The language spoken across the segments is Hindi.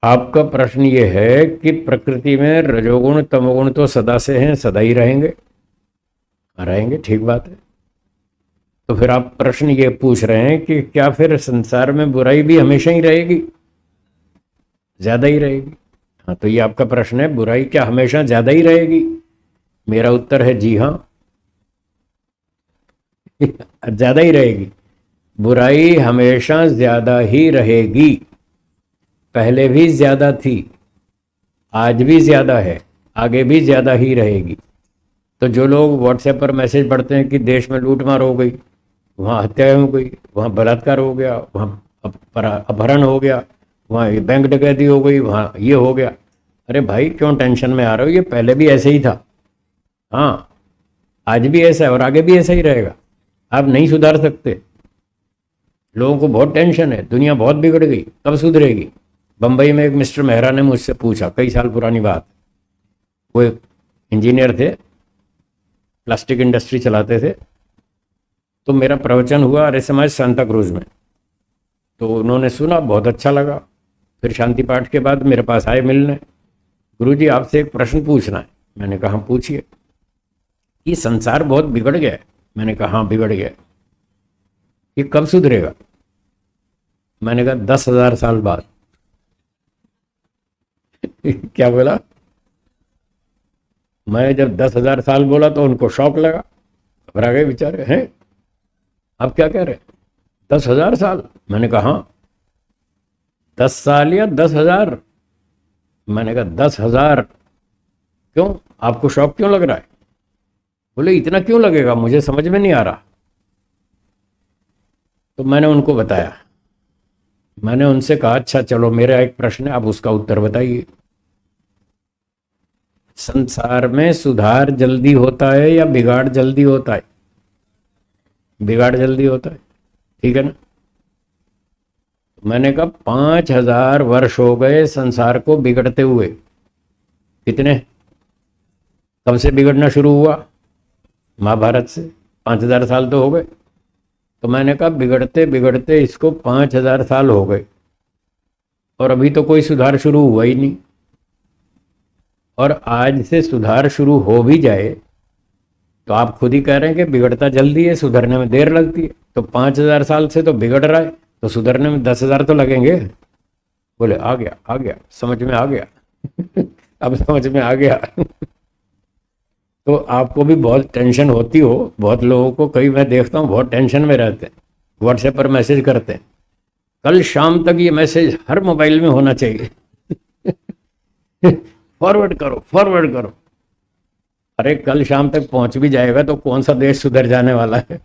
आपका प्रश्न ये है कि प्रकृति में रजोगुण तमोगुण तो सदा से हैं, सदा ही रहेंगे। रहेंगे, ठीक बात है। तो फिर आप प्रश्न ये पूछ रहे हैं कि क्या फिर संसार में बुराई भी हमेशा ही रहेगी, ज्यादा ही रहेगी? हाँ, तो ये आपका प्रश्न है, बुराई क्या हमेशा ज्यादा ही रहेगी? मेरा उत्तर है जी हाँ। ज्यादा ही रहेगी। बुराई हमेशा ज्यादा ही रहेगी। पहले भी ज्यादा थी, आज भी ज्यादा है, आगे भी ज्यादा ही रहेगी। तो जो लोग व्हाट्सएप पर मैसेज पढ़ते हैं कि देश में लूटमार हो गई, वहाँ हत्या हो गई, वहाँ बलात्कार हो गया, वहाँ अपहरण हो गया, वहाँ ये बैंक डकैती हो गई, वहाँ ये हो गया, अरे भाई क्यों टेंशन में आ रहे हो? ये पहले भी ऐसे ही था। हाँ, आज भी ऐसा है और आगे भी ऐसा ही रहेगा। आप नहीं सुधार सकते। लोगों को बहुत टेंशन है, दुनिया बहुत बिगड़ गई, कब सुधरेगी? बंबई में एक मिस्टर मेहरा ने मुझसे पूछा, कई साल पुरानी बात। वो एक इंजीनियर थे, प्लास्टिक इंडस्ट्री चलाते थे। तो मेरा प्रवचन हुआ आर्य समाज सांता क्रूज में। तो उन्होंने सुना, बहुत अच्छा लगा। फिर शांति पाठ के बाद मेरे पास आए मिलने। गुरुजी आपसे एक प्रश्न पूछना है। मैंने कहा पूछिए। ये संसार बहुत बिगड़ गया है। मैंने कहा हाँ बिगड़ गया। ये कब सुधरेगा? मैंने कहा 10,000 साल बाद। क्या बोला? मैं जब 10,000 साल बोला तो उनको शौक लगा, घबरा गए बेचारे। हैं, आप क्या कह रहे हैं? 10,000 साल? मैंने कहा हाँ। 10 साल या 10,000? मैंने कहा 10,000। क्यों, आपको शौक क्यों लग रहा है? बोले इतना क्यों लगेगा, मुझे समझ में नहीं आ रहा। तो मैंने उनको बताया। मैंने उनसे कहा अच्छा चलो, मेरा एक प्रश्न है, आप उसका उत्तर बताइए। संसार में सुधार जल्दी होता है या बिगाड़ जल्दी होता है? बिगाड़ जल्दी होता है, ठीक है ना? मैंने कहा 5,000 वर्ष हो गए संसार को बिगड़ते हुए। कितने, कब से बिगड़ना शुरू हुआ? महाभारत से 5,000 साल तो हो गए। तो मैंने कहा बिगड़ते बिगड़ते इसको 5,000 साल हो गए और अभी तो कोई सुधार शुरू हुआ ही नहीं। और आज से सुधार शुरू हो भी जाए तो आप खुद ही कह रहे हैं कि बिगड़ता जल्दी है, सुधरने में देर लगती है। तो 5,000 साल से तो बिगड़ रहा है, तो सुधरने में 10,000 तो लगेंगे। बोले आ गया आ गया, समझ में आ गया। अब समझ में आ गया। तो आपको भी बहुत टेंशन होती हो। बहुत लोगों को, कई मैं देखता हूँ बहुत टेंशन में रहते हैं, व्हाट्सएप पर मैसेज करते हैं। कल शाम तक ये मैसेज हर मोबाइल में होना चाहिए। फॉरवर्ड करो फॉरवर्ड करो। अरे कल शाम तक पहुंच भी जाएगा तो कौन सा देश सुधर जाने वाला है?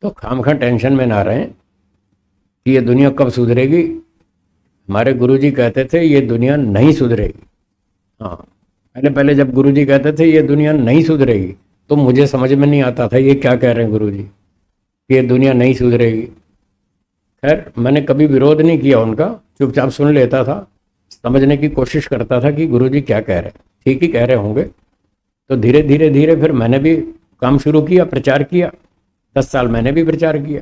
तो खामखा टेंशन में ना रहें कि ये दुनिया कब सुधरेगी। हमारे गुरुजी कहते थे ये दुनिया नहीं सुधरेगी। हाँ, पहले पहले जब गुरुजी कहते थे ये दुनिया नहीं सुधरेगी तो मुझे समझ में नहीं आता था ये क्या कह रहे हैं गुरुजी, कि ये दुनिया नहीं सुधरेगी। खैर मैंने कभी विरोध नहीं किया उनका, चुपचाप सुन लेता था, समझने की कोशिश करता था कि गुरुजी क्या कह रहे हैं, ठीक ही कह रहे होंगे। तो धीरे धीरे धीरे फिर मैंने भी काम शुरू किया, प्रचार किया। 10 साल मैंने भी प्रचार किया।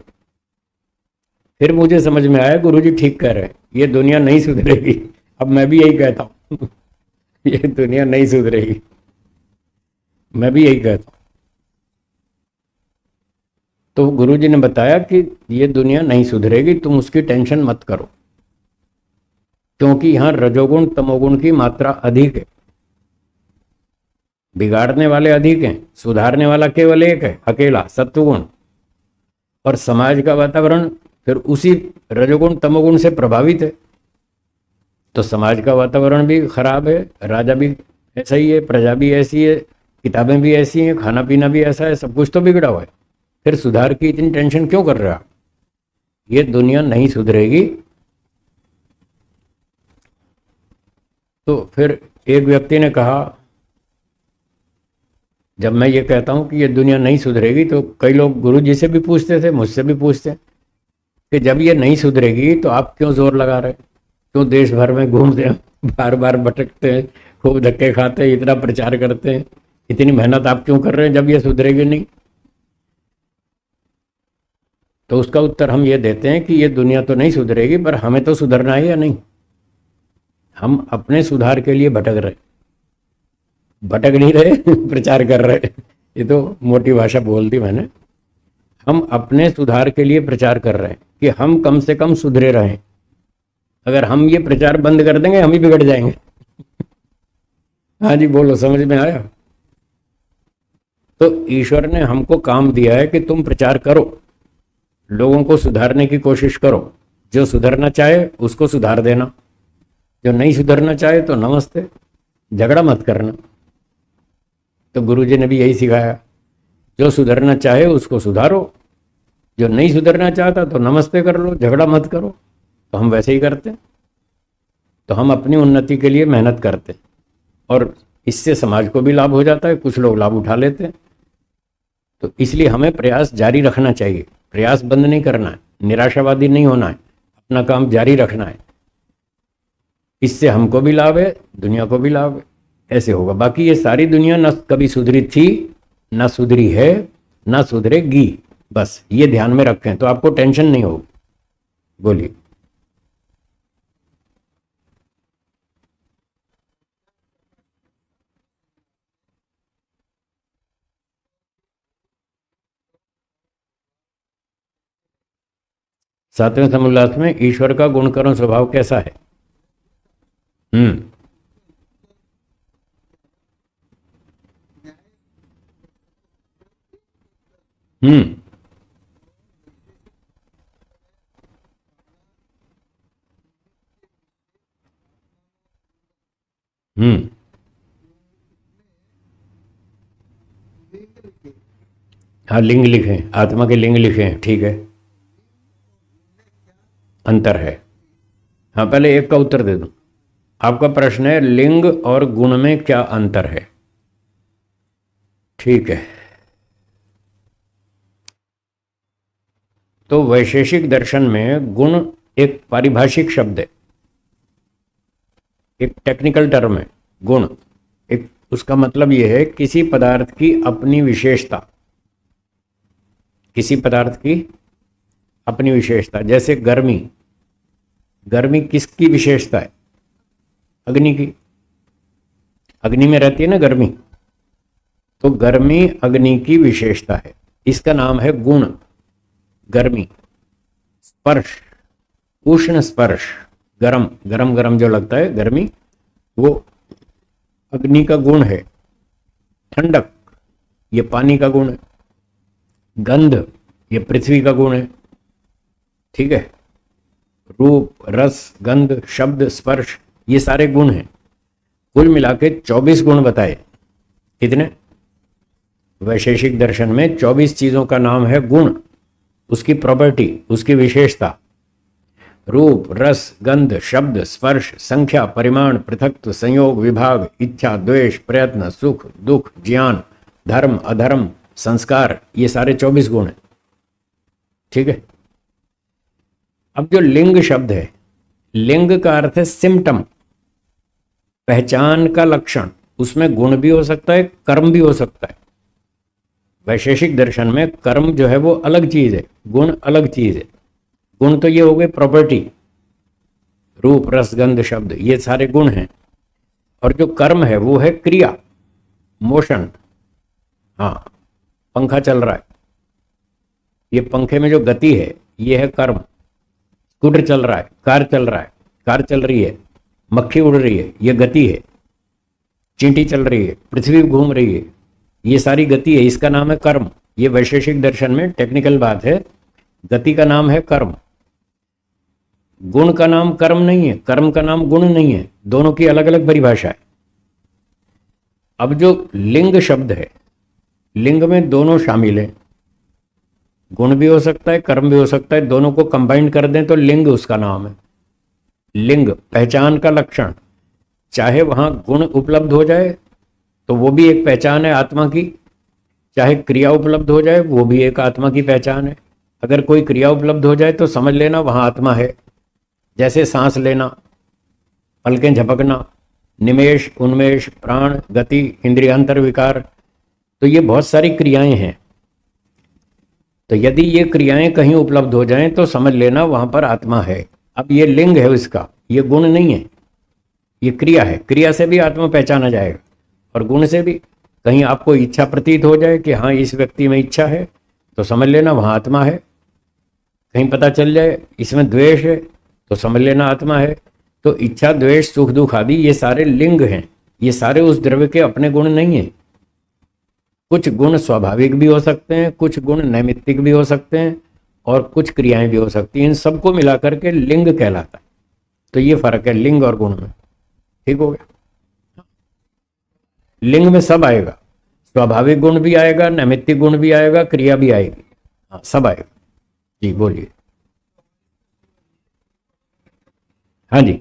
फिर मुझे समझ में आया गुरुजी ठीक कह रहे हैं, ये दुनिया नहीं सुधरेगी। अब मैं भी यही कहता हूँ। ये दुनिया नहीं सुधरेगी, मैं भी यही कहता हूँ। तो गुरुजी ने बताया कि ये दुनिया नहीं सुधरेगी, तुम उसकी टेंशन मत करो, क्योंकि यहां रजोगुण तमोगुण की मात्रा अधिक है। बिगाड़ने वाले अधिक हैं, सुधारने वाला केवल एक है, अकेला सत्वगुण। और समाज का वातावरण फिर उसी रजोगुण तमोगुण से प्रभावित है। तो समाज का वातावरण भी खराब है, राजा भी ऐसा ही है, प्रजा भी ऐसी है, किताबें भी ऐसी हैं, खाना पीना भी ऐसा है, सब कुछ तो बिगड़ा हुआ है। फिर सुधार की इतनी टेंशन क्यों कर रहा? ये दुनिया नहीं सुधरेगी। तो फिर एक व्यक्ति ने कहा, जब मैं ये कहता हूं कि ये दुनिया नहीं सुधरेगी तो कई लोग गुरु जी से भी पूछते थे, मुझसे भी पूछते हैं कि जब ये नहीं सुधरेगी तो आप क्यों जोर लगा रहे हैं, क्यों देश भर में घूमते हैं, बार बार भटकते हैं, खूब धक्के खाते हैं, इतना प्रचार करते हैं, इतनी मेहनत आप क्यों कर रहे हैं जब ये सुधरेगी नहीं? तो उसका उत्तर हम ये देते हैं कि ये दुनिया तो नहीं सुधरेगी, पर हमें तो सुधरना है या नहीं? हम अपने सुधार के लिए भटक नहीं रहे प्रचार कर रहे। ये तो मोटी भाषा बोल दी मैंने। हम अपने सुधार के लिए प्रचार कर रहे हैं कि हम कम से कम सुधरे रहें। अगर हम ये प्रचार बंद कर देंगे हम ही बिगड़ जाएंगे। हाँ जी बोलो, समझ में आया? तो ईश्वर ने हमको काम दिया है कि तुम प्रचार करो, लोगों को सुधारने की कोशिश करो। जो सुधरना चाहे उसको सुधार देना, जो नहीं सुधरना चाहे तो नमस्ते, झगड़ा मत करना। तो गुरुजी ने भी यही सिखाया, जो सुधरना चाहे उसको सुधारो, जो नहीं सुधरना चाहता तो नमस्ते कर लो, झगड़ा मत करो। तो हम वैसे ही करते। तो हम अपनी उन्नति के लिए मेहनत करते और इससे समाज को भी लाभ हो जाता है, कुछ लोग लाभ उठा लेते हैं। तो इसलिए हमें प्रयास जारी रखना चाहिए, प्रयास बंद नहीं करना है, निराशावादी नहीं होना है, अपना काम जारी रखना है। इससे हमको भी लाभ है, दुनिया को भी लाभ है। ऐसे होगा। बाकी ये सारी दुनिया न कभी सुधरी थी, न सुधरी है, न सुधरेगी। बस ये ध्यान में रखें तो आपको टेंशन नहीं होगी। बोलिए। सातवें समुल्लास में ईश्वर का गुणकर्म स्वभाव कैसा है? हम्म हम्म हम्म हाँ, लिंग लिखे, आत्मा के लिंग लिखे हैं, ठीक है। अंतर है। हाँ, पहले एक का उत्तर दे दूं। आपका प्रश्न है लिंग और गुण में क्या अंतर है? ठीक है। तो वैशेषिक दर्शन में गुण एक पारिभाषिक शब्द है, एक टेक्निकल टर्म है। गुण एक, उसका मतलब यह है किसी पदार्थ की अपनी विशेषता, किसी पदार्थ की अपनी विशेषता। जैसे गर्मी, गर्मी किसकी विशेषता है? अग्नि की। अग्नि में रहती है ना गर्मी, तो गर्मी अग्नि की विशेषता है, इसका नाम है गुण। गर्मी, स्पर्श, उष्ण स्पर्श, गरम गरम गरम जो लगता है गर्मी, वो अग्नि का गुण है। ठंडक, ये पानी का गुण है। गंध, ये पृथ्वी का गुण है। ठीक है। रूप, रस, गंध, शब्द, स्पर्श, ये सारे गुण हैं। कुल मिला के 24 गुण बताए। कितने? वैशेषिक दर्शन में 24 चीजों का नाम है गुण, उसकी प्रॉपर्टी, उसकी विशेषता। रूप, रस, गंध, शब्द, स्पर्श, संख्या, परिमाण, पृथक्त्व, संयोग, विभाग, इच्छा, द्वेष, प्रयत्न, सुख, दुख, ज्ञान, धर्म, अधर्म, संस्कार, ये सारे 24 गुण हैं। ठीक है। अब जो लिंग शब्द है, लिंग का अर्थ है सिम्टम, पहचान का लक्षण। उसमें गुण भी हो सकता है, कर्म भी हो सकता है। वैशेषिक दर्शन में कर्म जो है वो अलग चीज है, गुण अलग चीज है। गुण तो ये हो गए प्रॉपर्टी, रूप, रस, गंध, शब्द, ये सारे गुण हैं। और जो कर्म है वो है क्रिया, मोशन। हाँ, पंखा चल रहा है, ये पंखे में जो गति है ये है कर्म। स्कूटर चल रहा है, कार चल रहा है, कार चल रही है, मक्खी उड़ रही है, ये गति है। चींटी चल रही है, पृथ्वी घूम रही है, ये सारी गति है, इसका नाम है कर्म। ये वैशेषिक दर्शन में टेक्निकल बात है। गति का नाम है कर्म, गुण का नाम कर्म नहीं है, कर्म का नाम गुण नहीं है। दोनों की अलग अलग परिभाषा है। अब जो लिंग शब्द है, लिंग में दोनों शामिल हैं, गुण भी हो सकता है, कर्म भी हो सकता है। दोनों को कंबाइन कर दें तो लिंग उसका नाम है। लिंग पहचान का लक्षण, चाहे वहां गुण उपलब्ध हो जाए तो वो भी एक पहचान है आत्मा की, चाहे क्रिया उपलब्ध हो जाए वो भी एक आत्मा की पहचान है। अगर कोई क्रिया उपलब्ध हो जाए तो समझ लेना वहां आत्मा है। जैसे सांस लेना, पलकें झपकना, निमेश, उन्मेष, प्राण, गति, इंद्रियांतर विकार, तो ये बहुत सारी क्रियाएं हैं। तो यदि ये क्रियाएं कहीं उपलब्ध हो जाएं तो समझ लेना वहां पर आत्मा है। अब ये लिंग है इसका, ये गुण नहीं है। ये क्रिया है, क्रिया से भी आत्मा पहचाना जाएगा और गुण से भी। कहीं आपको इच्छा प्रतीत हो जाए कि हाँ इस व्यक्ति में इच्छा है तो समझ लेना वहाँ आत्मा है। कहीं पता चल जाए इसमें द्वेष है तो समझ लेना आत्मा है। तो इच्छा द्वेष सुख दुख आदि ये सारे लिंग हैं, ये सारे उस द्रव्य के अपने गुण नहीं हैं। कुछ गुण स्वाभाविक भी हो सकते हैं, कुछ गुण नैमित्तिक भी हो सकते हैं और कुछ क्रियाएं भी हो सकती हैं। इन सबको मिलाकर के लिंग कहलाता है। तो ये फर्क है लिंग और गुण में। ठीक हो गया। लिंग में सब आएगा, स्वाभाविक गुण भी आएगा, नैमित्तिक गुण भी आएगा, क्रिया भी आएगी। हाँ सब आएगा। जी बोलिए। हाँ जी।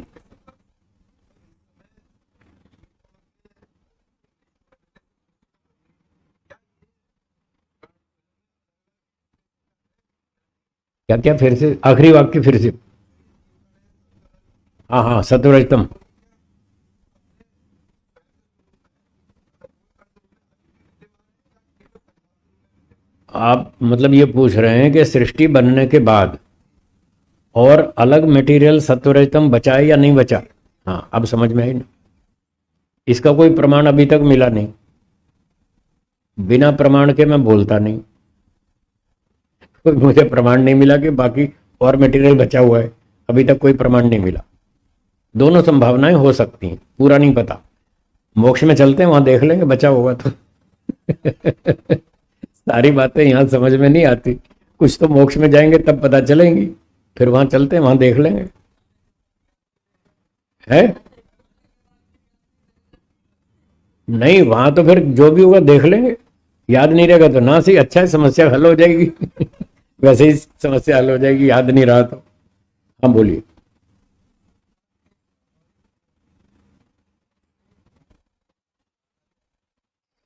क्या क्या फिर से आखिरी वाक्य फिर से। हाँ हाँ सत्वरजतम। आप मतलब ये पूछ रहे हैं कि सृष्टि बनने के बाद और अलग मटेरियल सत्वरजतम बचा है या नहीं बचा। हाँ अब समझ में आई ना। इसका कोई प्रमाण अभी तक मिला नहीं। बिना प्रमाण के मैं बोलता नहीं। कोई मुझे प्रमाण नहीं मिला कि बाकी और मटेरियल बचा हुआ है, अभी तक कोई प्रमाण नहीं मिला। दोनों संभावनाएं हो सकती हैं, पूरा नहीं पता। मोक्ष में चलते हैं वहां देख लेंगे बचा होगा तो। सारी बातें यहाँ समझ में नहीं आती। कुछ तो मोक्ष में जाएंगे तब पता चलेंगी, फिर वहां चलते हैं वहां देख लेंगे। है नहीं वहां तो फिर जो भी होगा देख लेंगे। याद नहीं रहेगा तो ना सही, अच्छा है समस्या हल हो जाएगी। वैसे ही समस्या हल हो जाएगी, याद नहीं रहा तो। हाँ बोलिए।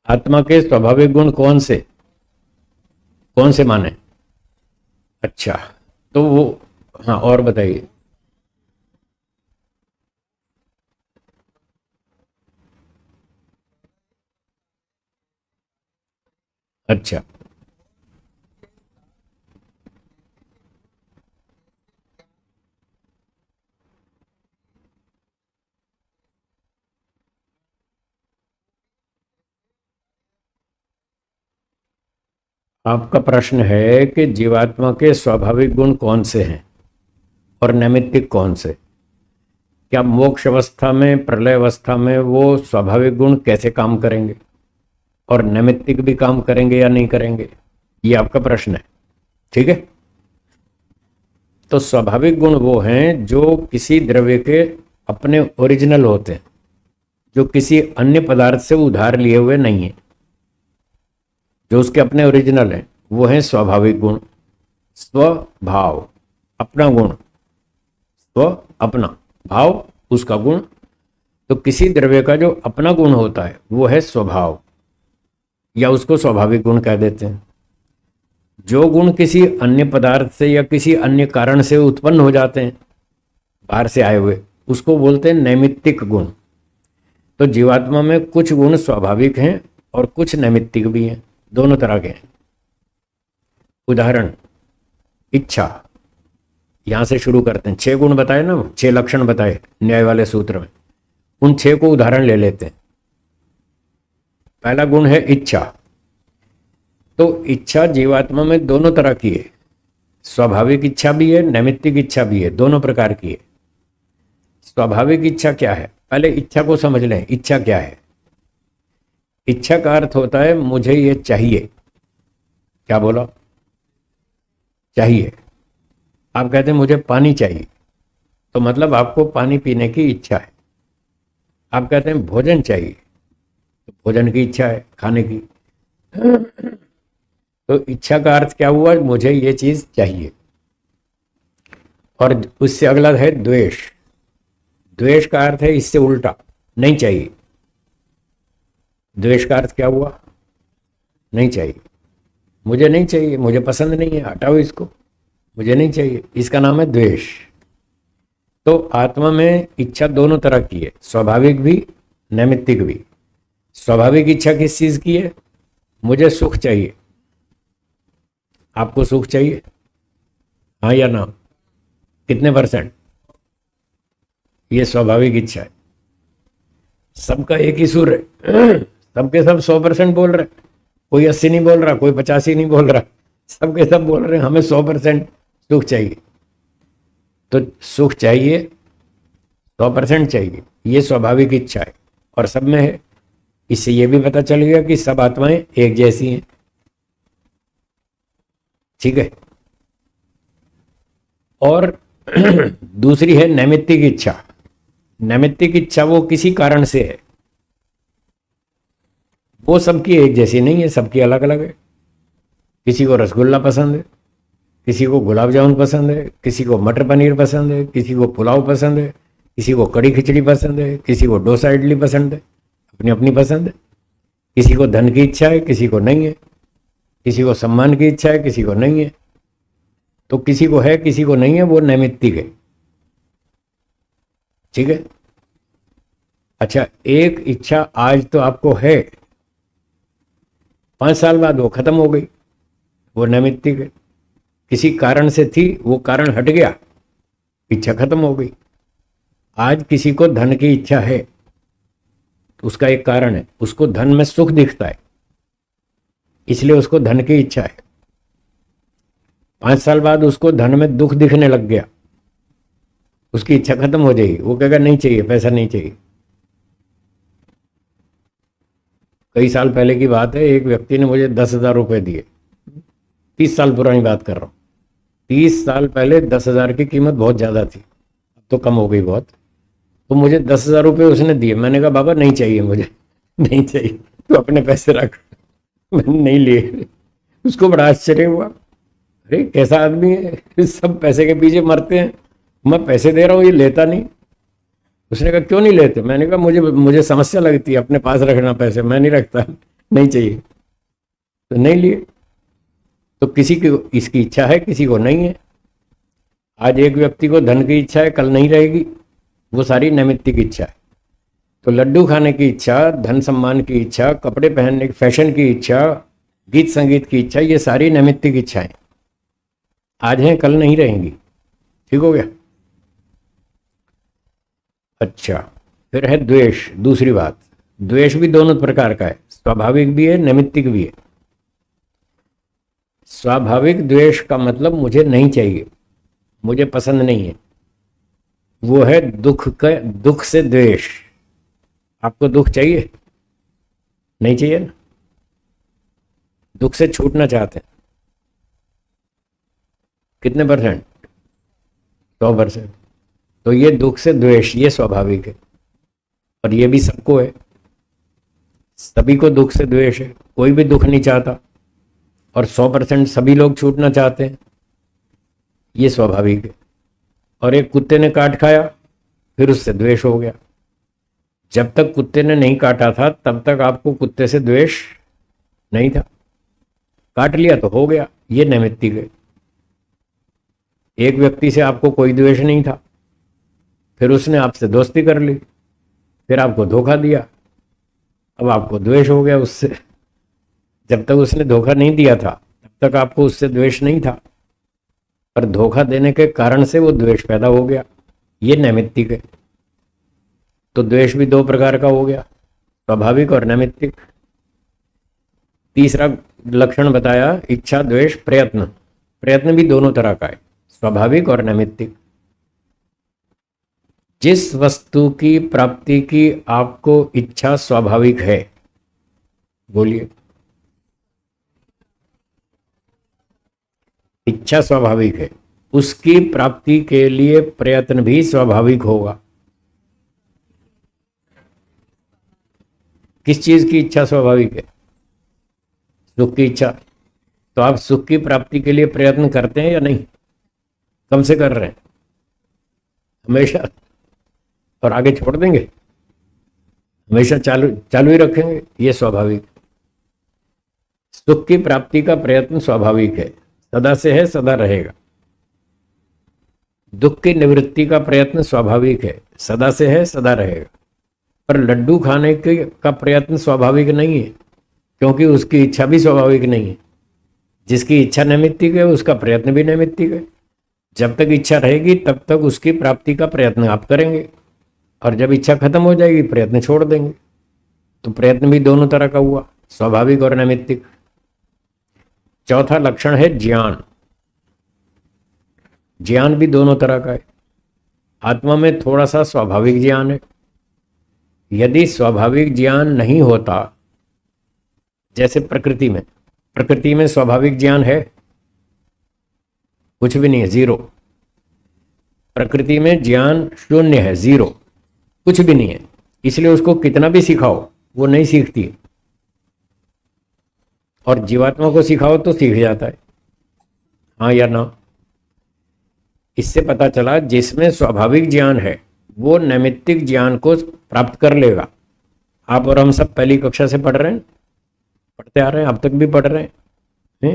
आत्मा के स्वाभाविक गुण कौन से माने। अच्छा तो वो, हाँ और बताइए। अच्छा आपका प्रश्न है कि जीवात्मा के स्वाभाविक गुण कौन से हैं और नैमित्तिक कौन से। क्या मोक्ष अवस्था में प्रलय अवस्था में वो स्वाभाविक गुण कैसे काम करेंगे और नैमित्तिक भी काम करेंगे या नहीं करेंगे, ये आपका प्रश्न है। ठीक है। तो स्वाभाविक गुण वो हैं जो किसी द्रव्य के अपने ओरिजिनल होते हैं, जो किसी अन्य पदार्थ से उधार लिए हुए नहीं है, जो उसके अपने ओरिजिनल हैं वो हैं स्वाभाविक गुण। स्वभाव अपना गुण, स्व अपना भाव उसका गुण। तो किसी द्रव्य का जो अपना गुण होता है वो है स्वभाव, या उसको स्वाभाविक गुण कह देते हैं। जो गुण किसी अन्य पदार्थ से या किसी अन्य कारण से उत्पन्न हो जाते हैं बाहर से आए हुए, उसको बोलते हैं नैमित्तिक गुण। तो जीवात्मा में कुछ गुण स्वाभाविक हैं और कुछ नैमित्तिक भी हैं, दोनों तरह के हैं। उदाहरण इच्छा, यहां से शुरू करते हैं। 6 गुण बताए ना, 6 लक्षण बताए न्याय वाले सूत्र में, उन 6 को उदाहरण ले लेते हैं। पहला गुण है इच्छा। तो इच्छा जीवात्मा में दोनों तरह की है, स्वाभाविक इच्छा भी है, नैमित्तिक इच्छा भी है, दोनों प्रकार की है। स्वाभाविक इच्छा क्या है, पहले इच्छा को समझ लें। इच्छा क्या है। इच्छा का अर्थ होता है मुझे ये चाहिए। क्या बोला, चाहिए। आप कहते हैं मुझे पानी चाहिए, तो मतलब आपको पानी पीने की इच्छा है। आप कहते हैं भोजन चाहिए, तो भोजन की इच्छा है, खाने की। तो इच्छा का अर्थ क्या हुआ, मुझे ये चीज चाहिए। और उससे अगला है द्वेष। द्वेष का अर्थ है इससे उल्टा, नहीं चाहिए। द्वेष का अर्थ क्या हुआ, नहीं चाहिए, मुझे नहीं चाहिए, मुझे पसंद नहीं है, हटाओ इसको, मुझे नहीं चाहिए। इसका नाम है द्वेष। तो आत्मा में इच्छा दोनों तरह की है, स्वाभाविक भी नैमित्तिक भी। स्वाभाविक इच्छा किस चीज की है, मुझे सुख चाहिए। आपको सुख चाहिए, हाँ या ना, कितने %। ये स्वाभाविक इच्छा है। सबका एक ही सुर है, सबके सब 100% बोल रहे, कोई 80 नहीं बोल रहा, कोई 85 नहीं बोल रहा, सबके सब बोल रहे हैं हमें 100% सुख चाहिए। तो सुख चाहिए, 100% चाहिए, ये स्वाभाविक इच्छा है और सब में है। इससे ये भी पता चल गया कि सब आत्माएं एक जैसी हैं। ठीक है। और दूसरी है नैमित्तिक इच्छा। नैमित्तिक इच्छा वो किसी कारण से है, वो सबकी एक जैसी नहीं है, सबकी अलग अलग है। किसी को रसगुल्ला पसंद है, किसी को गुलाब जामुन पसंद है, किसी को मटर पनीर पसंद है, किसी को पुलाव पसंद है, किसी को कड़ी खिचड़ी पसंद है, किसी को डोसा इडली पसंद है, अपनी अपनी पसंद है। किसी को धन की इच्छा है, किसी को नहीं है, किसी को सम्मान की इच्छा है, किसी को नहीं है। तो किसी को है, किसी को नहीं है, वो नैमित्तिक है। ठीक है। अच्छा, एक इच्छा आज तो आपको है, 5 साल बाद वो खत्म हो गई, वो नैमित्तिक है। किसी कारण से थी, वो कारण हट गया, इच्छा खत्म हो गई। आज किसी को धन की इच्छा है, तो उसका एक कारण है, उसको धन में सुख दिखता है, इसलिए उसको धन की इच्छा है। 5 साल बाद उसको धन में दुख दिखने लग गया, उसकी इच्छा खत्म हो जाएगी, वो कहेगा नहीं चाहिए, पैसा नहीं चाहिए। कई साल पहले की बात है, एक व्यक्ति ने मुझे 10,000 रुपये दिए, 30 साल पुरानी बात कर रहा हूँ। 30 साल पहले 10,000 की कीमत बहुत ज़्यादा थी, अब तो कम हो गई बहुत। तो मुझे 10,000 रुपये उसने दिए, मैंने कहा बाबा नहीं चाहिए मुझे, नहीं चाहिए, तू अपने पैसे रख। मैंने नहीं लिए। उसको बड़ा आश्चर्य हुआ, अरे कैसा आदमी है, सब पैसे के पीछे मरते हैं, मैं पैसे दे रहा हूँ ये लेता नहीं। उसने कहा क्यों नहीं लेते? मैंने कहा मुझे समस्या लगती है, अपने पास रखना पैसे, मैं नहीं रखता, नहीं चाहिए, तो नहीं लिए। तो किसी की इसकी इच्छा है, किसी को नहीं है। आज एक व्यक्ति को धन की इच्छा है, कल नहीं रहेगी, वो सारी नैमित्तिक इच्छा है। तो लड्डू खाने की इच्छा, धन सम्मान की इच्छा, कपड़े पहनने की, फैशन की इच्छा, गीत संगीत की इच्छा, ये सारी नैमित्तिक इच्छाएं आज हैं, कल नहीं रहेंगी। ठीक हो गया। अच्छा, फिर है द्वेष। दूसरी बात, द्वेष भी दोनों प्रकार का है, स्वाभाविक भी है, नैमित्तिक भी है। स्वाभाविक द्वेष का मतलब मुझे नहीं चाहिए, मुझे पसंद नहीं है, वो है दुख से द्वेष। आपको दुख चाहिए? नहीं चाहिए ना, दुख से छूटना चाहते हैं। कितने %? 100%। तो ये दुख से द्वेष, ये स्वाभाविक है, और ये भी सबको है, सभी को दुख से द्वेष है, कोई भी दुख नहीं चाहता, और 100% सभी लोग छूटना चाहते हैं, ये स्वाभाविक है। और एक कुत्ते ने काट खाया, फिर उससे द्वेष हो गया। जब तक कुत्ते ने नहीं काटा था तब तक आपको कुत्ते से द्वेष नहीं था, काट लिया तो हो गया, ये नैमित्तिक है। एक व्यक्ति से आपको कोई द्वेष नहीं था, फिर उसने आपसे दोस्ती कर ली, फिर आपको धोखा दिया, अब आपको द्वेष हो गया उससे। जब तक उसने धोखा नहीं दिया था तब तक आपको उससे द्वेष नहीं था, पर धोखा देने के कारण से वो द्वेष पैदा हो गया, ये नैमित्तिक है। तो द्वेष भी 2 प्रकार का हो गया, स्वाभाविक और नैमित्तिक। तीसरा लक्षण बताया, इच्छा द्वेष प्रयत्न। प्रयत्न भी दोनों तरह का है, स्वाभाविक और नैमित्तिक। जिस वस्तु की प्राप्ति की आपको इच्छा स्वाभाविक है, बोलिए, इच्छा स्वाभाविक है, उसकी प्राप्ति के लिए प्रयत्न भी स्वाभाविक होगा। किस चीज की इच्छा स्वाभाविक है? सुख की इच्छा। तो आप सुख की प्राप्ति के लिए प्रयत्न करते हैं या नहीं? कम से कर रहे हैं? हमेशा? और आगे छोड़ देंगे? हमेशा चालू ही रखेंगे? ये स्वाभाविक। सुख की प्राप्ति का प्रयत्न स्वाभाविक है, सदा से है, सदा रहेगा। दुख की निवृत्ति का प्रयत्न स्वाभाविक है, सदा से है, सदा रहेगा। पर लड्डू खाने का प्रयत्न स्वाभाविक नहीं है, क्योंकि उसकी इच्छा भी स्वाभाविक नहीं है। जिसकी इच्छा नैमित्तिक है उसका प्रयत्न भी नैमित्तिक है। जब तक इच्छा रहेगी तब तक उसकी प्राप्ति का प्रयत्न आप करेंगे, और जब इच्छा खत्म हो जाएगी प्रयत्न छोड़ देंगे। तो प्रयत्न भी दोनों तरह का हुआ, स्वाभाविक और नैमित्तिक। चौथा लक्षण है ज्ञान। ज्ञान भी दोनों तरह का है। आत्मा में थोड़ा सा स्वाभाविक ज्ञान है। यदि स्वाभाविक ज्ञान नहीं होता, जैसे प्रकृति में स्वाभाविक ज्ञान है, कुछ भी नहीं है, जीरो। प्रकृति में ज्ञान शून्य है, जीरो, कुछ भी नहीं है। इसलिए उसको कितना भी सिखाओ वो नहीं सीखती, और जीवात्मा को सिखाओ तो सीख जाता है, हाँ या ना। इससे पता चला जिसमें स्वाभाविक ज्ञान है वो नैमित्तिक ज्ञान को प्राप्त कर लेगा। आप और हम सब पहली कक्षा से पढ़ रहे हैं, पढ़ते आ रहे हैं, अब तक भी पढ़ रहे हैं।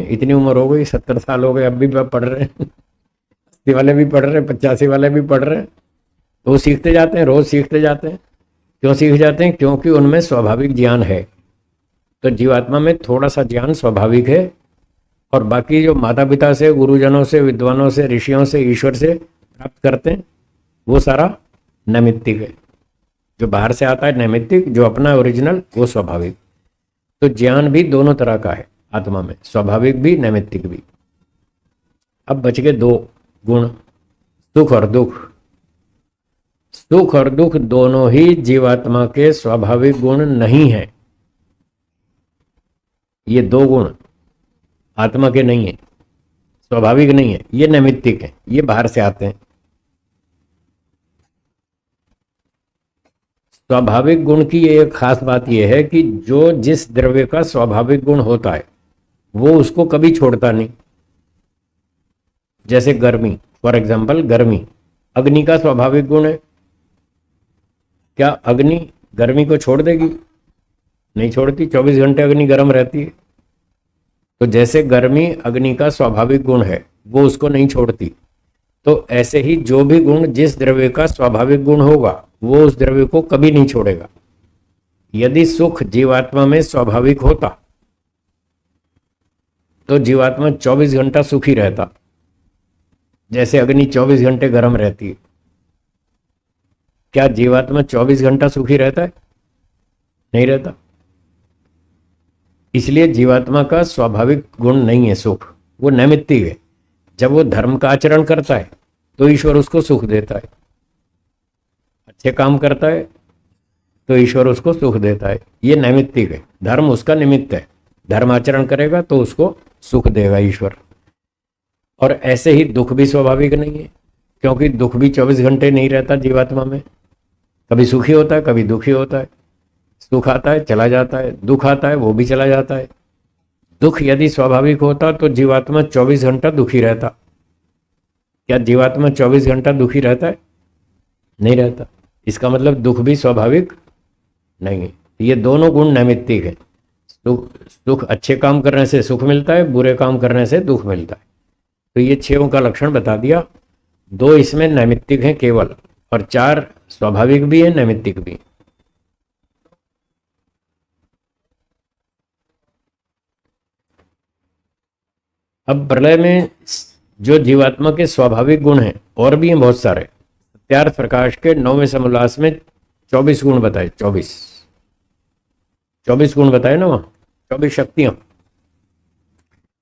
इतनी उम्र हो गई, 70 साल हो गए, अब भी पढ़ रहे हैं। 80 वाले भी पढ़ रहे हैं, 85 वाले भी पढ़ रहे हैं। तो वो सीखते जाते हैं, रोज सीखते जाते हैं। क्यों सीख जाते हैं? क्योंकि उनमें स्वाभाविक ज्ञान है। तो जीवात्मा में थोड़ा सा ज्ञान स्वाभाविक है, और बाकी जो माता पिता से, गुरुजनों से, विद्वानों से, ऋषियों से, ईश्वर से प्राप्त करते हैं वो सारा नैमित्तिक है। जो बाहर से आता है नैमित्तिक, जो अपना ओरिजिनल वो स्वाभाविक। तो ज्ञान भी दोनों तरह का है आत्मा में, स्वाभाविक भी नैमित्तिक भी। अब बच गए दो गुण, सुख और दुख। सुख और दुख दोनों ही जीवात्मा के स्वाभाविक गुण नहीं है। ये दो गुण आत्मा के नहीं है, स्वाभाविक नहीं है, ये नैमित्तिक है, ये बाहर से आते हैं। स्वाभाविक गुण की एक खास बात यह है कि जो जिस द्रव्य का स्वाभाविक गुण होता है वो उसको कभी छोड़ता नहीं। जैसे गर्मी, फॉर एग्जाम्पल गर्मी, अग्नि का स्वाभाविक गुण है। क्या अग्नि गर्मी को छोड़ देगी? नहीं छोड़ती, 24 घंटे अग्नि गर्म रहती है। तो जैसे गर्मी अग्नि का स्वाभाविक गुण है, वो उसको नहीं छोड़ती, तो ऐसे ही जो भी गुण जिस द्रव्य का स्वाभाविक गुण होगा वो उस द्रव्य को कभी नहीं छोड़ेगा। यदि सुख जीवात्मा में स्वाभाविक होता तो जीवात्मा 24 घंटा सुखी रहता, जैसे अग्नि 24 घंटे गर्म रहती है। क्या जीवात्मा 24 घंटा सुखी रहता है? नहीं रहता। इसलिए जीवात्मा का स्वाभाविक गुण नहीं है सुख, वो नैमित्तिक है। जब वो धर्म का आचरण करता है तो ईश्वर उसको सुख देता है, अच्छे काम करता है तो ईश्वर उसको सुख देता है, ये नैमित्तिक है। धर्म उसका निमित्त है, धर्म आचरण करेगा तो उसको सुख देगा ईश्वर। और ऐसे ही दुख भी स्वाभाविक नहीं है, क्योंकि दुख भी 24 घंटे नहीं रहता जीवात्मा में। कभी सुखी होता है, कभी दुखी होता है। सुख आता है चला जाता है, दुख आता है वो भी चला जाता है। दुख यदि स्वाभाविक होता तो जीवात्मा 24 घंटा दुखी रहता। क्या जीवात्मा 24 घंटा दुखी रहता है? नहीं रहता। इसका मतलब दुख भी स्वाभाविक नहीं है। ये दोनों गुण नैमित्तिक है। सुख अच्छे काम करने से सुख मिलता है, बुरे काम करने से दुख मिलता है। तो ये 6 का लक्षण बता दिया। 2 इसमें नैमित्तिक हैं केवल, और 4 स्वाभाविक भी है, नैमित्तिक भी। अब प्रलय में जो जीवात्मा के स्वाभाविक गुण हैं और भी हैं बहुत सारे। सत्यार्थ प्रकाश के 9वें समोल्लास में 24 गुण बताए। 24 गुण बताए ना, वहां 24 शक्तियां।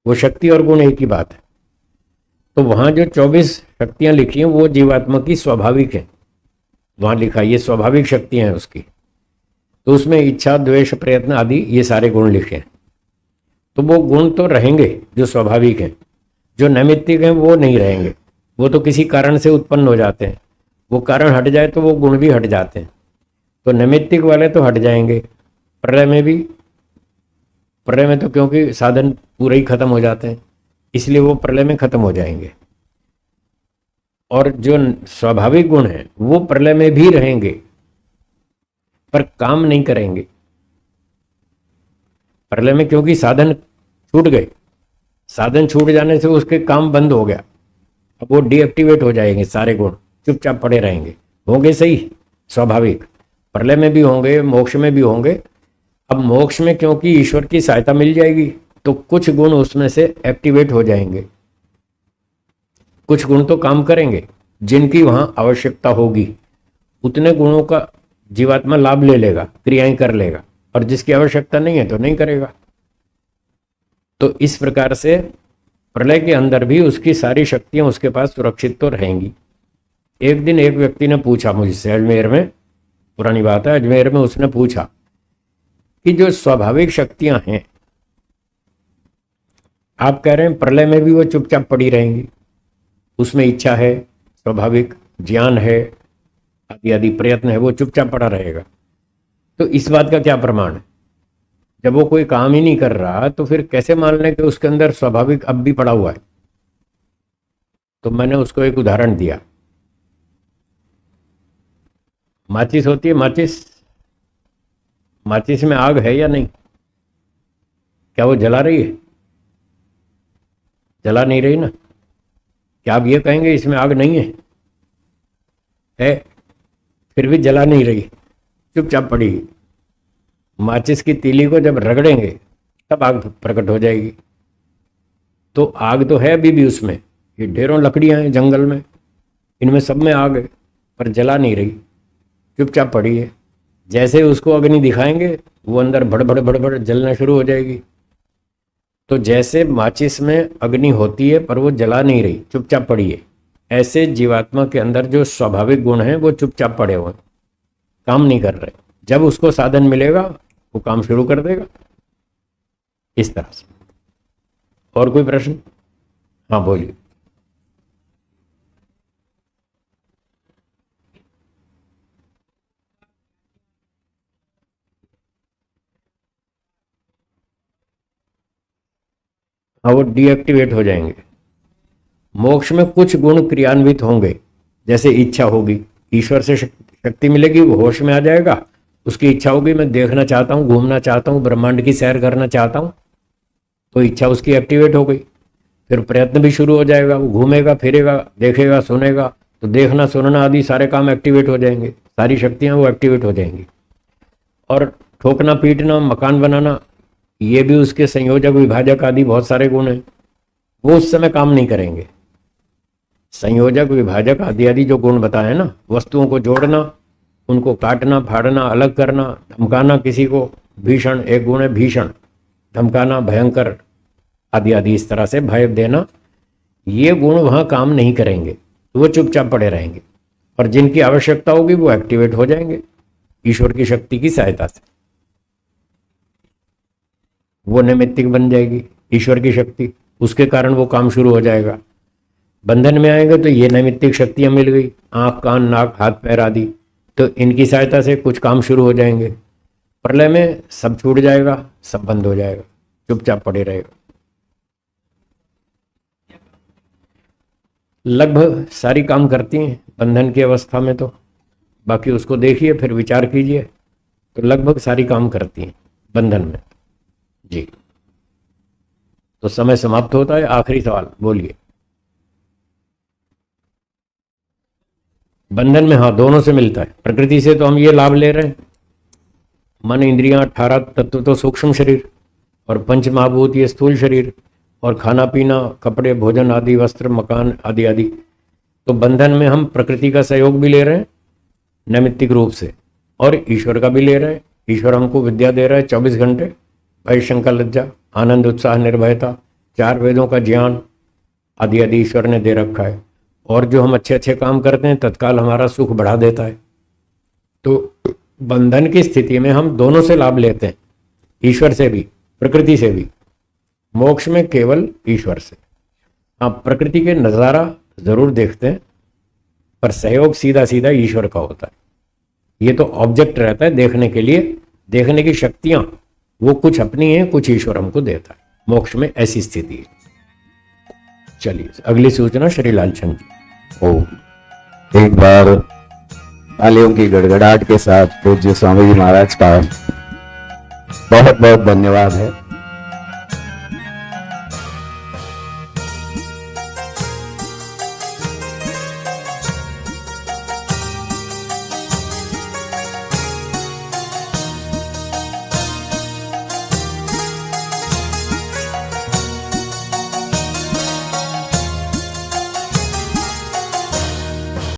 वो शक्ति और गुण एक ही बात है। तो वहां जो 24 शक्तियां लिखी हैं वो जीवात्मा की स्वाभाविक है। वहां लिखा ये स्वाभाविक शक्तियां हैं उसकी। तो उसमें इच्छा, द्वेष, प्रयत्न आदि ये सारे गुण लिखे हैं। तो वो गुण तो रहेंगे जो स्वाभाविक हैं, जो नैमित्तिक हैं वो नहीं रहेंगे। वो तो किसी कारण से उत्पन्न हो जाते हैं, वो कारण हट जाए तो वो गुण भी हट जाते हैं। तो नैमित्तिक वाले तो हट जाएंगे। प्रलय में भी, प्रलय में तो क्योंकि साधन पूरे ही खत्म हो जाते हैं, इसलिए वो प्रलय में खत्म हो जाएंगे। और जो स्वाभाविक गुण हैं वो प्रलय में भी रहेंगे पर काम नहीं करेंगे प्रलय में, क्योंकि साधन छूट गए। साधन छूट जाने से उसके काम बंद हो गया। अब वो डीएक्टिवेट हो जाएंगे, सारे गुण चुपचाप पड़े रहेंगे। होंगे सही स्वाभाविक, प्रलय में भी होंगे, मोक्ष में भी होंगे। अब मोक्ष में क्योंकि ईश्वर की सहायता मिल जाएगी तो कुछ गुण उसमें से एक्टिवेट हो जाएंगे। कुछ गुण तो काम करेंगे जिनकी वहां आवश्यकता होगी, उतने गुणों का जीवात्मा लाभ ले लेगा, क्रियाएं कर लेगा, और जिसकी आवश्यकता नहीं है तो नहीं करेगा। तो इस प्रकार से प्रलय के अंदर भी उसकी सारी शक्तियां उसके पास सुरक्षित तो रहेंगी। एक दिन एक व्यक्ति ने पूछा मुझसे, अजमेर में, पुरानी बात है, अजमेर में उसने पूछा कि जो स्वाभाविक शक्तियां हैं, आप कह रहे हैं प्रलय में भी वो चुपचाप पड़ी रहेंगी, उसमें इच्छा है, स्वाभाविक ज्ञान है, आदि आदि प्रयत्न है, वो चुपचाप पड़ा रहेगा, तो इस बात का क्या प्रमाण है? जब वो कोई काम ही नहीं कर रहा तो फिर कैसे मान लें कि उसके अंदर स्वाभाविक अब भी पड़ा हुआ है? तो मैंने उसको एक उदाहरण दिया। माचिस होती है, माचिस, माचिस में आग है या नहीं? क्या वो जला रही है? जला नहीं रही ना। क्या आप ये कहेंगे इसमें आग नहीं है? है, फिर भी जला नहीं रही, चुपचाप पड़ी। माचिस की तीली को जब रगड़ेंगे तब आग प्रकट हो जाएगी। तो आग तो है अभी भी उसमें, ये ढेरों लकड़ियां हैं जंगल में, इनमें सब में आग है, पर जला नहीं रही, चुपचाप पड़ी है। जैसे उसको अग्नि दिखाएंगे वो अंदर भड़भड़ भड़भड़ जलना शुरू हो जाएगी। तो जैसे माचिस में अग्नि होती है पर वो जला नहीं रही, चुपचाप पड़ी है, ऐसे जीवात्मा के अंदर जो स्वाभाविक गुण हैं वो चुपचाप पड़े हुए हैं, काम नहीं कर रहे। जब उसको साधन मिलेगा वो काम शुरू कर देगा, इस तरह से। और कोई प्रश्न? हाँ बोलिए। हाँ, वो डीएक्टिवेट हो जाएंगे। मोक्ष में कुछ गुण क्रियान्वित होंगे, जैसे इच्छा होगी, ईश्वर से शक्ति मिलेगी, वो होश में आ जाएगा, उसकी इच्छा होगी मैं देखना चाहता हूँ, घूमना चाहता हूँ, ब्रह्मांड की सैर करना चाहता हूँ, तो इच्छा उसकी एक्टिवेट हो गई। फिर प्रयत्न भी शुरू हो जाएगा, वो घूमेगा फिरेगा, देखेगा सुनेगा, तो देखना सुनना आदि सारे काम एक्टिवेट हो जाएंगे, सारी शक्तियाँ वो एक्टिवेट हो जाएंगी। और ठोकना पीटना, मकान बनाना, ये भी उसके संयोजक विभाजक आदि बहुत सारे गुण हैं, वो उस समय काम नहीं करेंगे। संयोजक विभाजक आदि आदि जो गुण बताए ना, वस्तुओं को जोड़ना, उनको काटना फाड़ना, अलग करना, धमकाना किसी को, भीषण एक गुण है, भीषण, धमकाना, भयंकर आदि आदि, इस तरह से भय देना, ये गुण वहाँ काम नहीं करेंगे, वो चुपचाप पड़े रहेंगे। और जिनकी आवश्यकता होगी वो एक्टिवेट हो जाएंगे ईश्वर की शक्ति की सहायता से, वो नैमित्तिक बन जाएगी ईश्वर की शक्ति, उसके कारण वो काम शुरू हो जाएगा। बंधन में आएंगे तो ये नैमित्तिक शक्तियां मिल गई, आंख कान नाक हाथ पैर आदि, तो इनकी सहायता से कुछ काम शुरू हो जाएंगे। प्रलय में सब छूट जाएगा, सब बंद हो जाएगा, चुपचाप पड़े रहेगा। लगभग सारी काम करती हैं बंधन की अवस्था में, तो बाकी उसको देखिए फिर विचार कीजिए, तो लगभग सारी काम करती हैं बंधन में जी। तो समय समाप्त होता है, आखिरी सवाल बोलिए। बंधन में हाँ दोनों से मिलता है, प्रकृति से तो हम ये लाभ ले रहे हैं, मन इंद्रियां 18 तत्व तो सूक्ष्म शरीर, और पंच महाभूत ये स्थूल शरीर, और खाना पीना कपड़े भोजन आदि वस्त्र मकान आदि आदि। तो बंधन में हम प्रकृति का सहयोग भी ले रहे हैं नैमित्तिक रूप से, और ईश्वर का भी ले रहे हैं। ईश्वर हमको विद्या दे रहा है 24 घंटे, भय शंका लज्जा आनंद उत्साह निर्भयता, 4 वेदों का ज्ञान आदि आदि ईश्वर ने दे रखा है। और जो हम अच्छे अच्छे काम करते हैं तत्काल हमारा सुख बढ़ा देता है। तो बंधन की स्थिति में हम दोनों से लाभ लेते हैं, ईश्वर से भी प्रकृति से भी। मोक्ष में केवल ईश्वर से। आप प्रकृति के नज़ारा जरूर देखते हैं, पर सहयोग सीधा सीधा ईश्वर का होता है। ये तो ऑब्जेक्ट रहता है देखने के लिए, देखने की शक्तियां वो कुछ अपनी हैं, कुछ ईश्वर हमको देता है। मोक्ष में ऐसी स्थिति है। चलिए अगली सूचना श्री लालचंद जी। ओ एक बार तालियों की गड़गड़ाहट के साथ पूज्य स्वामी जी महाराज का बहुत बहुत धन्यवाद है।